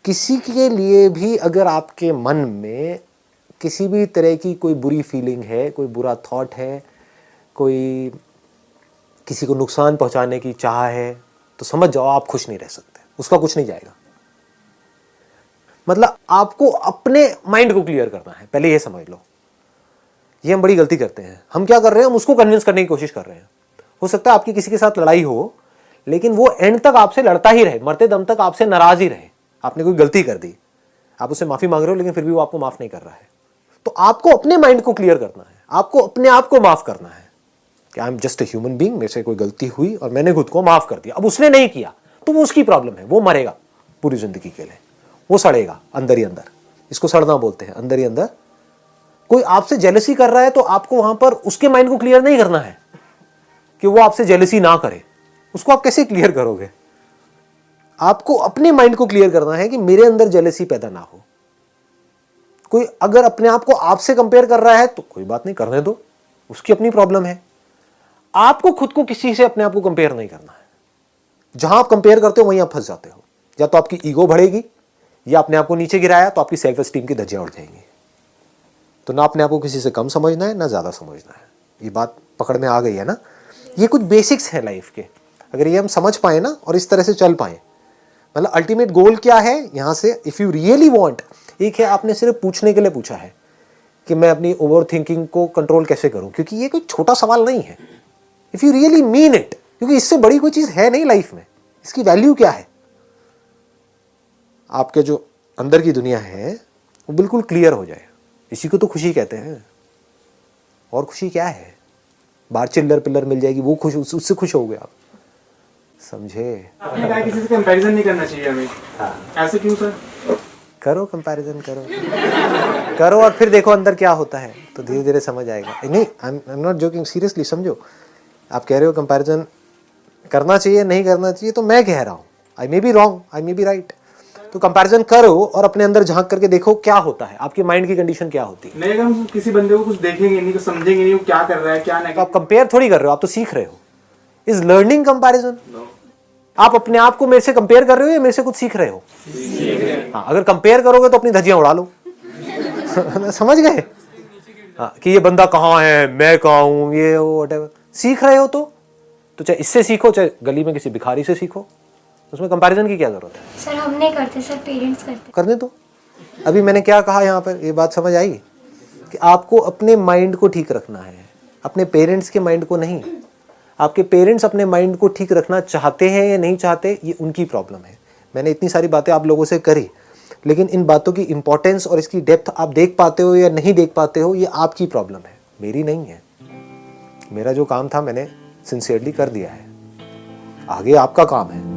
किसी के लिए भी अगर आपके मन में किसी भी तरह की कोई बुरी फीलिंग है, कोई बुरा थॉट है, कोई किसी को नुकसान पहुंचाने की चाह है, तो समझ जाओ आप खुश नहीं रह सकते, उसका कुछ नहीं जाएगा। मतलब आपको अपने माइंड को क्लियर करना है, पहले ये समझ लो। ये हम बड़ी गलती करते हैं। हम क्या कर रहे हैं, हम उसको कन्विंस करने की कोशिश कर रहे हैं। हो सकता है आपकी किसी के साथ लड़ाई हो, लेकिन वो एंड तक आपसे लड़ता ही रहे, मरते दम तक आपसे नाराज ही रहे। आपने कोई गलती कर दी, आप उससे माफी मांग रहे हो, लेकिन फिर भी वो आपको माफ नहीं कर रहा है। तो आपको अपने माइंड को क्लियर करना है, आपको अपने आप को माफ करना है कि I am just a human being, मेरे से कोई गलती हुई और मैंने खुद को माफ कर दिया। अब उसने नहीं किया तो वो उसकी प्रॉब्लम है, वो मरेगा पूरी जिंदगी के लिए, वो सड़ेगा अंदर ही अंदर। इसको सड़ना बोलते हैं, अंदर ही अंदर। कोई आपसे जेलसी कर रहा है तो आपको वहां पर उसके माइंड को क्लियर नहीं करना है कि वो आपसे जेलसी ना करे। उसको आप कैसे क्लियर करोगे? आपको अपने माइंड को क्लियर करना है कि मेरे अंदर जेलसी पैदा ना हो। कोई अगर अपने आप को आपसे कंपेयर कर रहा है तो कोई बात नहीं, करने दो, उसकी अपनी प्रॉब्लम है। आपको खुद को किसी से अपने आप को कंपेयर नहीं करना है। जहां आप कंपेयर करते हो वहीं आप फंस जाते हो। या तो आपकी ईगो बढ़ेगी, या अपने आप को नीचे गिराया तो आपकी सेल्फ एस्टीम की धज्जियां उड़ जाएंगी। तो ना अपने आप को किसी से कम समझना है, ना ज्यादा समझना है। ये बात पकड़ में आ गई है ना? ये कुछ बेसिक्स है लाइफ के। अगर ये हम समझ पाए ना और इस तरह से चल पाए, मतलब अल्टीमेट गोल क्या है यहां से, इफ यू रियली वांट, एक है आपने सिर्फ पूछने के लिए पूछा है कि मैं अपनी ओवर थिंकिंग को कंट्रोल कैसे करूं, क्योंकि ये कोई छोटा सवाल नहीं है। If you really mean it, क्योंकि इससे बड़ी कोई चीज है नहीं लाइफ में। इसकी वैल्यू क्या है? आपके जो अंदर की दुनिया है वो बिल्कुल क्लियर हो जाए। इसी को तो खुशी कहते हैं। और खुशी क्या है? बाहर चिल्लर पिल्लर मिल जाएगी, वो खुश, उससे खुश हो गए आप, समझे? आपने कहा किसी से कंपैरिजन नहीं करना चाहिए हमें। ऐसे क्यों सर? करो कंपैरिजन, करो और फिर देखो अंदर क्या होता है, तो धीरे धीरे समझ आएगा। नहीं, I am not joking, seriously समझो। आप कह रहे हो कंपैरिजन करना चाहिए नहीं करना चाहिए, तो मैं कह रहा हूँ I may be wrong, I may be right. तो कंपैरिजन करो और अपने अंदर झांक करके देखो क्या होता है, आपके माइंड की कंडीशन क्या होती है। नहीं, अगर हम किसी बंदे को कुछ देखेंगे नहीं, कुछ समझेंगे नहीं, वो क्या कर रहा है क्या नहीं। तो आप कंपेयर थोड़ी कर रहे हो, आप तो सीख रहे हो। Is learning comparison. आप अपने आप को मेरे से कंपेयर कर रहे हो या मेरे से कुछ सीख रहे हो? हाँ, अगर कंपेयर करोगे तो अपनी धज्जियां उड़ा लो। समझ गए? हाँ, कि ये बंदा कहाँ है, मैं कहाँ हूं, ये वो व्हाटएवर। सीख रहे हो तो चाहे इससे सीखो, चाहे गली में किसी भिखारी से सीखो, उसमें कंपैरिजन की क्या जरूरत है? सर हम नहीं करते सर, पेरेंट्स करते। करने दो। अभी मैंने क्या कहा यहाँ पर, ये बात समझ आई कि आपको अपने माइंड को ठीक रखना है, अपने पेरेंट्स के माइंड को नहीं। आपके पेरेंट्स अपने माइंड को ठीक रखना चाहते हैं या नहीं चाहते, ये उनकी प्रॉब्लम है। मैंने इतनी सारी बातें आप लोगों से करी, लेकिन इन बातों की इंपॉर्टेंस और इसकी डेप्थ आप देख पाते हो या नहीं देख पाते हो, ये आपकी प्रॉब्लम है, मेरी नहीं है। मेरा जो काम था मैंने सिंसियरली कर दिया है, आगे आपका काम है।